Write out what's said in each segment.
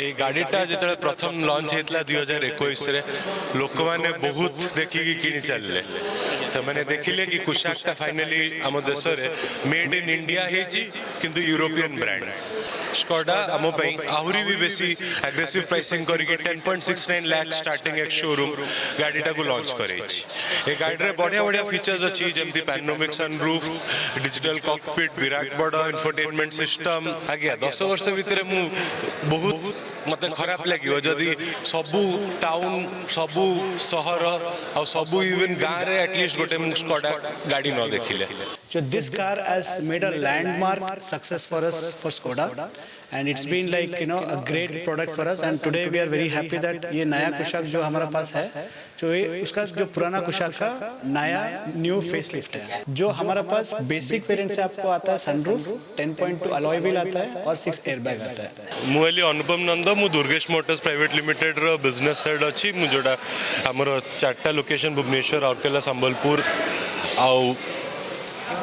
ये गाड़ीटा जो प्रथम लॉन्च होता 2021 लोक मैंने बहुत देखिकी किणी चलले से मैंने देखिले कि कुशाकटा फाइनली आम देश मेड इन इंडिया किंतु यूरोपियन ब्रांड स्कोडा आम आहरी भी बेसी एग्रेसिव प्राइसिंग करके 10.69 लाख स्टार्टिंग एक शोरूम गाड़ीटा को लॉन्च कर गाड़ी बढ़िया बढ़िया फीचर्स अच्छी जमी panoramic sunroof digital cockpit Virat बड़ इंफोटेनमेंट सिस्टम आज्ञा 10 वर्ष भितर बहुत मत खराब लगे जदि सबू टाउन सबू सहर और सबू इवन गाँव रे एटलिस्ट गोटे स्कोडा गाड़ी न देखिले So this car has made a landmark success for us for Skoda, and it's been like a great product for us. And today we are very happy that ये नया कुशाक जो हमारा पास है, जो ये उसका जो पुराना कुशाक का नया न्यू फेसलिफ्ट है, जो हमारा पास बेसिक वेरिएंट से आपको आता है सनरूफ 10.2 अलॉय व्हील आता है और 6 एयरबैग आता है। मुझे अनुपम नंद मु दुर्गेश मोटर्स प्राइवेट लिमिटेड रो बिजनेस हेड अच्छी मु जोड़ा हमर 4टा लोकेशन भुवनेश्वर राउरकेला संबलपुर आउ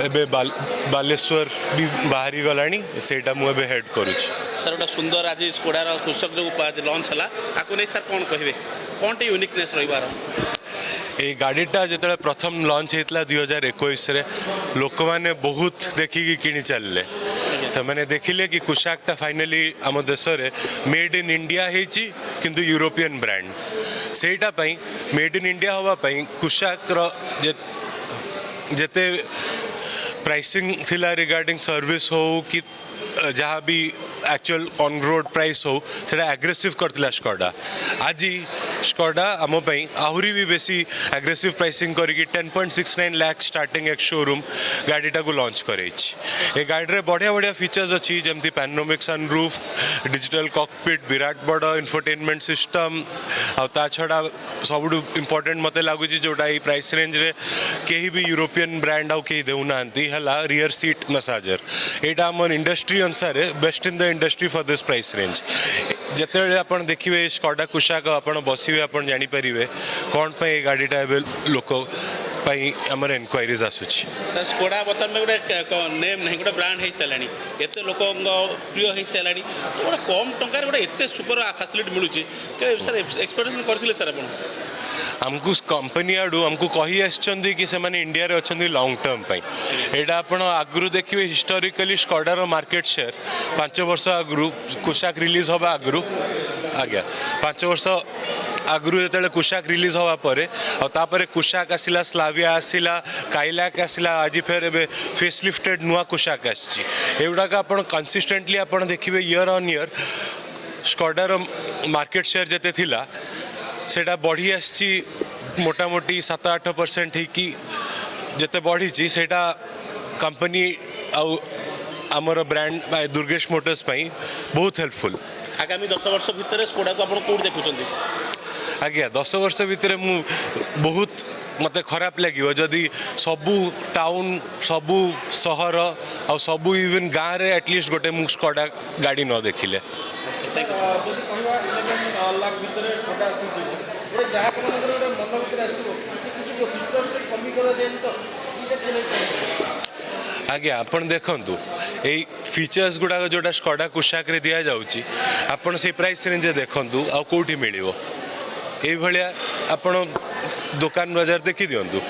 एबे बालेश्वर भी बाहरी गलानी सेटा मुझे हेड करुच सर गोटे सुंदर आज स्कोडार कृषक जो लॉन्च है आपको नहीं सर कौन कहे कौन टे यूनिकनेस रही ये गाड़ीटा जो प्रथम लॉन्च होता 2021 लोक मैंने बहुत देखिकी किणी चलले से मैंने देखिले कि कुशाकटा फाइनली आम देश मेड इन इंडिया किंतु यूरोपियन ब्रांड सेटा मेड इन इंडिया होगापाई कुशाक जेते प्राइसिंग थिला रिगार्डिंग सर्विस हो कि जहाँ भी एक्चुअल ऑन रोड प्राइस हो सेटा एग्रेसिव करथिला स्कोडा आज स्कोडा आम आहरी भी बेसी एग्रेसिव प्राइसिंग करके 10.69 लाख स्टार्टिंग एक शोरूम गाड़ीटा को लॉन्च कर गाड़ी बढ़िया बढ़िया फीचर्स अच्छी जमी panoramic sunroof digital cockpit Virat बड़ इंफोटेनमेंट सिस्टम आ छड़ा सब इम्पोर्टेंट मत लगुच जोटा ये प्राइस रेंज रे कहीं भी यूरोपियन ब्रांड आउ कहीं देना है रियर सीट मसाजर यहाँ आम इंडस्ट्री अनुसार best in the industry for this price range जिते आप देखिए स्कोडा कुशाक आप बसवे आप जानीपर कौन पर गाड़ीटा लोक आमर एनक्वारीज आसूची सर स्कोडा बर्तमान में गोटे नेम नहीं गोटे ब्रांड हो सारे एत लोक प्रिय हो सारे तो गोटे कम टंकार गोटे एत सुपर फैसिलिटी मिलूँ सर एक्सपेक्टेशन करते सर आप आमको कंपनी आड़ू आमको कही आसछंदी कि से माने इंडिया रे अछंदी लॉन्ग टर्म पई एडा आपण आगरु देखिबे हिस्टोरिकली स्कोडा रो मार्केट शेयर 5 वर्ष आगरु कुशाक रिलीज होबा आगरु आज्ञा 5 वर्ष आगरु जो कुशाक रिलीज हवा पर तापर कुशाक आसला स्लाविया आसला काइलाक आसला आज फेर ए फेसलिफ्टेड नुआ कुशाक आसुड़ाक आप कंसिस्टेंटली आप देखिए ईयर ऑन ईयर स्कोडार मार्केट शेयर जिते थिला सेटा बढ़ी आसी मोटामोटी 7-8% ही जिते बढ़ी सेटा कंपनी आमर ब्रांड दुर्गेश मोटर्स पाई बहुत हेल्पफुल आगामी 10 वर्ष भितर स्कोडा को आप कौन देखुं आज्ञा 10 वर्ष भितर बहुत मत खराब लगे जदि सबू टाउन सबू सहर और सबू इवन गाँव रे एटलिस्ट गोटे स्कोडा गाड़ी न देखिले आज्ञा आपण देखंतु ए फीचर्स गुड़ाक जोटा स्कोडा कुशाक रे दिया जाउची आपण से प्राइस रेंज देखंतु आ कोठी मिलिवो ए भलिया आपण दुकान बाजार देखि दियंतु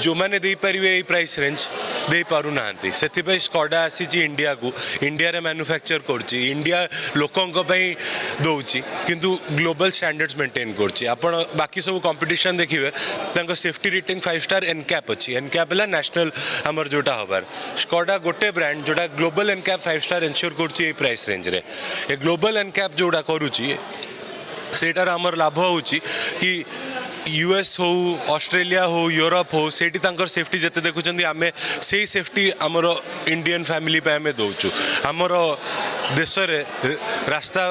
जो मैंने दे पारिबे ए प्राइस रेंज दे पारु नांती सेति स्कोडा आसी इंडिया को इंडिया रे मैन्युफैक्चर करची इंडिया लोकंक पई दउची किंतु ग्लोबल स्टैंडर्ड्स मेंटेन करची आपण बाकी सब कंपटीशन देखिबे तांको सेफ्टी रेटिंग 5 स्टार एनकैप अच्छी एनकैप है नेशनल हमर जोटा हबार स्कोडा गोटे ब्रांड जोटा ग्लोबल एनकैप 5 स्टार एनश्योर करची ए प्राइस रेंज रे ए ग्लोबल एनकैप जोटा करूची सेटार हमर लाभ होची कि यूएस हो ऑस्ट्रेलिया हो यूरोप हो सेठी तांकर सेफ्टी जते देखुचंदी आमे सेही सेफ्टी हमर इंडियन फैमिली पे आमे दउचु हमर देश रे रास्ता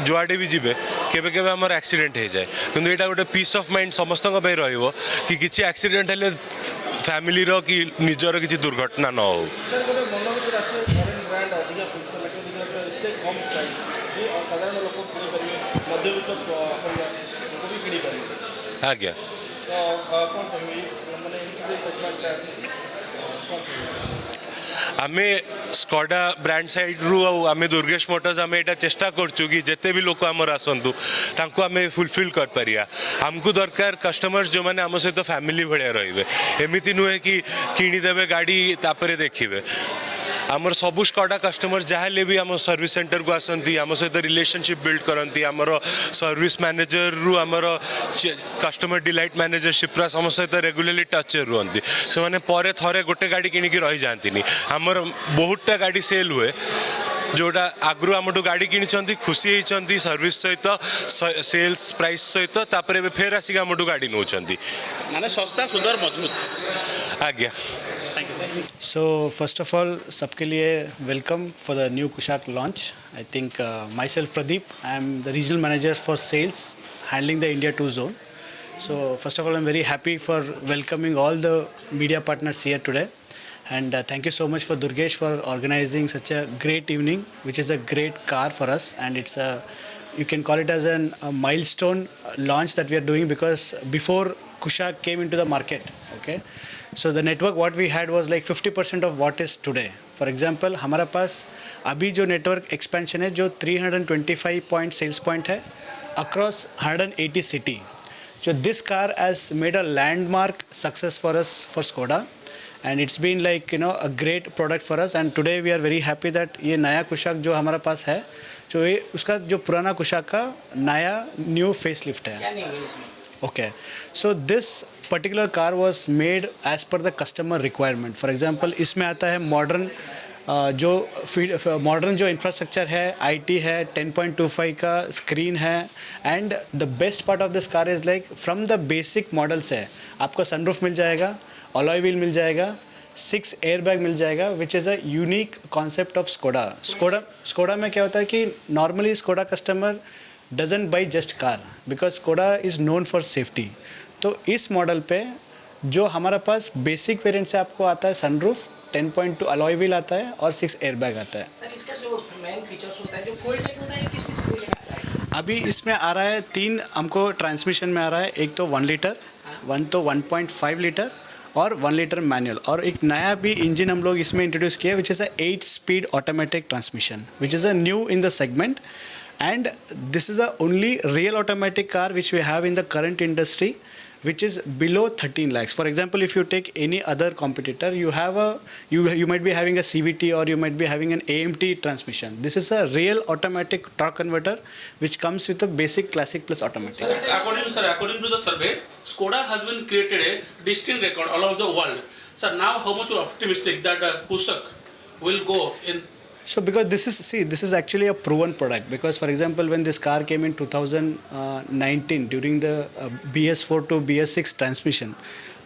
जुआडे भी जीवे केबे केबे हमर एक्सीडेंट हो जाए किंतु एटा गोटे पीस ऑफ माइंड समस्तक पे रहइबो कि किछि एक्सीडेंट हेले फैमिली रो कि निजर किछि दुर्घटना न हो आज्ञा आमे स्कॉडा ब्रांड साइड रु आमे दुर्गेश मोटर्स आमे एटा चेष्टा करछु कि जेते भी लोक आमर आसंतु तांको आमे फुलफिल कर परिया हमको दरकार कस्टमर्स जो माने आम सहित फैमिली भलिया रहिबे एमिति नुहे कि किनी देबे गाड़ी तापरे देखिबे आमर सबु स्कॉडा कस्टमर्स जहाँ भी आम सर्विस सेंटर को आसती आम सहित रिलेशनशिप बिल्ड करती आमर सर्विस मैनेजर रु आमर कस्टमर डिलाइट मैनेजरशिप सम सहित रेगुलरली टच रुहति से मैंने पर थरे गोटे गाड़ी किणिकी रही जाती आमर बहुतटा गाड़ी सेल हुए जोटा आगु आमठू गाड़ी किनी खुशी होती सर्विस सहित सेल्स प्राइस सहित तापर फेर आसिक आमठू गाड़ी नौ माने सस्ता सुंदर मजबूत आज्ञा So first of all, सबके लिए welcome for the new Kushaq launch. I think myself Pradeep, I am the regional manager for sales, handling the India 2 zone. So first of all, I'm very happy for welcoming all the media partners here today. And thank you so much for Durgesh for organizing such a great evening, which is a great car for us. And it's you can call it as a milestone launch that we are doing because before Kushaq came into the market, okay? So the network what we had was like 50% of what is today. For example, हमारा पास अभी जो network expansion है जो 325 point sales point है across 180 city. So this car has made a landmark success for us for Skoda. And it's been like a great product for us. And today we are very happy that ये नया कुशाक जो हमारा पास है जो ये उसका जो पुराना कुशाक का नया न्यू फेसलिफ्ट है. Okay, so this particular car was made as per the customer requirement. For example, इसमें आता है modern जो इंफ्रास्ट्रक्चर है IT है 10.25 का स्क्रीन है and the best part of this car is like from the basic models है आपको सनरूफ मिल जाएगा अलॉय व्हील मिल जाएगा 6 एयरबैग मिल जाएगा which is a unique concept of Skoda में क्या होता है कि normally Skoda customer doesn't buy just car because Skoda is known for safety. तो इस मॉडल पे जो हमारा पास बेसिक वेरिएंट से आपको आता है सनरूफ 10.2 अलॉय व्हील आता है और 6 एयरबैग आता है. सर इसका जो मेन फीचर्स होता है जो फुल टेक होता है किस को लेकर आता है अभी इसमें आ रहा है 3 हमको ट्रांसमिशन में आ रहा है एक तो 1 लीटर 1 तो 1.5 लीटर और 1 लीटर मैनुअल और एक नया भी इंजन हम लोग इसमें इंट्रोड्यूस किया which is a 8 speed automatic transmission which is a new in the segment. And this is the only real automatic car which we have in the current industry, which is below 13 lakhs. For example, if you take any other competitor, you might be having a CVT or you might be having an AMT transmission. This is a real automatic torque converter which comes with a basic classic plus automatic. According to the survey, Skoda has been created a distinct record all over the world. Sir, now how much you are optimistic that Kushaq will go in? So because this is actually a proven product because for example when this car came in 2019 during the BS4 to BS6 transmission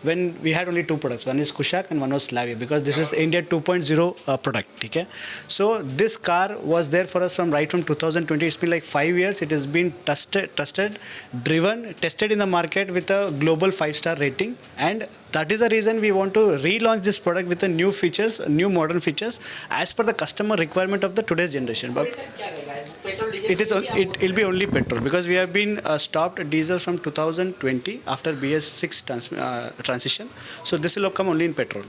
when we had only 2 products, one is Kushaq and one was Slavia because this is India 2.0 product. Okay, so this car was there for us from 2020. It's been like 5 years. It has been tested, driven, tested in the market with a global 5-star rating, and that is the reason we want to relaunch this product with the new features, new modern features as per the customer requirement of the today's generation. But it will be only petrol because we have been stopped diesel from 2020 after BS6 transition. So this will come only in petrol.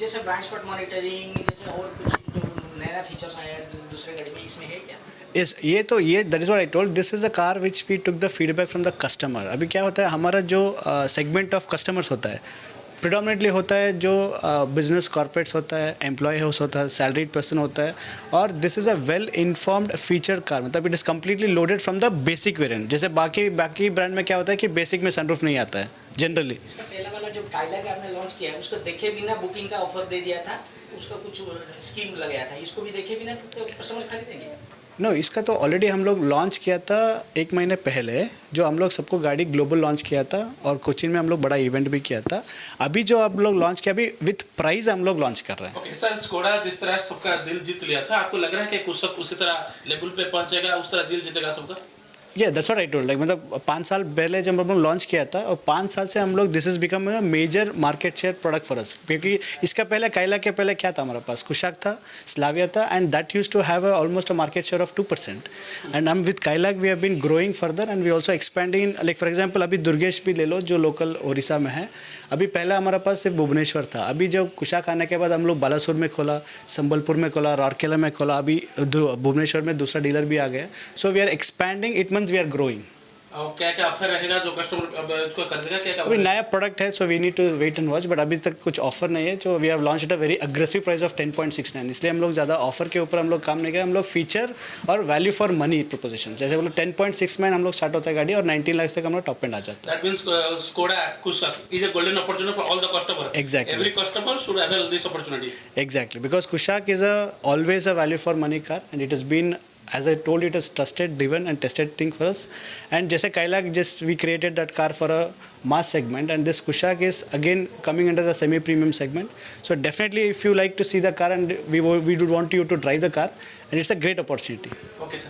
जैसे blind spot monitoring जैसे और कुछ जो नया features आए हैं दूसरे गाड़ी में इसमें है क्या? Yes, ये that is what I told. This is a car which we took the feedback from the customer. अभी क्या होता है हमारा जो segment of customers होता है प्रिडोमिनेटली होता है जो बिजनेस कॉर्पोरेट्स होता है एम्प्लॉय हाउस होता है सैलरीड पर्सन होता है और this is a well informed feature car मतलब it is completely loaded from the basic variant. जैसे बाकी ब्रांड में क्या होता है कि बेसिक में सनरूफ नहीं आता है जनरली. इसका पहला वाला जो काइलैक आपने लॉन्च किया है उसको देखे बिना बुकिंग का ऑफर दे दिया था उसका कुछ स्कीम लगाया था इसको भी देखे बिना कस्टमर खरीदेंगे? नो इसका तो ऑलरेडी हम लोग लॉन्च किया था 1 महीने पहले जो हम लोग सबको गाड़ी ग्लोबल लॉन्च किया था और कोचिन में हम लोग बड़ा इवेंट भी किया था. अभी जो आप लोग लॉन्च किया अभी विथ प्राइस हम लोग लॉन्च कर रहे हैं. ओके सर स्कोडा जिस तरह सबका दिल जीत लिया था आपको लग रहा है कि कुशक उसी तरह लेवल पे पहुंचेगा उस तरह दिल जीतेगा सबका? Yeah, that's what I told. Like मतलब 5 साल पहले जब हम लोग लॉन्च किया था और 5 साल से हम लोग this is become a major market share product for us, क्योंकि इसका पहले काइला के पहले क्या था हमारे पास, कुशाक था, स्लाविया था, and that used to have almost a market share of 2%. And हम with Kylaq we have been growing further and we also expanding in, like for example अभी दुर्गेश भी ले लो जो लोकल ओडिशा में है. अभी पहले हमारे पास सिर्फ भुवनेश्वर था, अभी जब कुशाक आने के बाद हम लोग बालासुर में खोला, संबलपुर में खोला, राउरकेला में खोला, अभी भुवनेश्वर में दूसरा डीलर भी आ गया. So we are expanding, it means we are growing. और क्या क्या ऑफर रहेगा जो कस्टमर अब इसको खरीदेगा, क्या क्या अभी नया प्रोडक्ट है, so we need to wait and watch, but अभी तक कुछ ऑफर नहीं है. जो we have launch at a very aggressive price of 10.69, इसलिए हम लोग ज़्यादा ऑफर के ऊपर हम लोग काम नहीं करें. हम लोग फीचर और वैल्यू फॉर मनी प्रोपोजिशन, जैसे बोलो 10.69 हम लोग स्टार्ट होता है गाड़ी और 19 लाख तक हम लोग टॉप एंड आ जाता है. That means Skoda Kushaq is a golden opportunity for all the customer. Exactly. Every customer should avail this opportunity. Exactly, because Kushak is always a value for money car, and it has been, as I told you, it is trusted, driven and tested thing for us. And जैसे Kailak, just we created that car for a mass segment, and this Kushak is again coming under the semi-premium segment. So definitely, if you like to see the car and we would want you to drive the car, and it's a great opportunity. Okay, sir.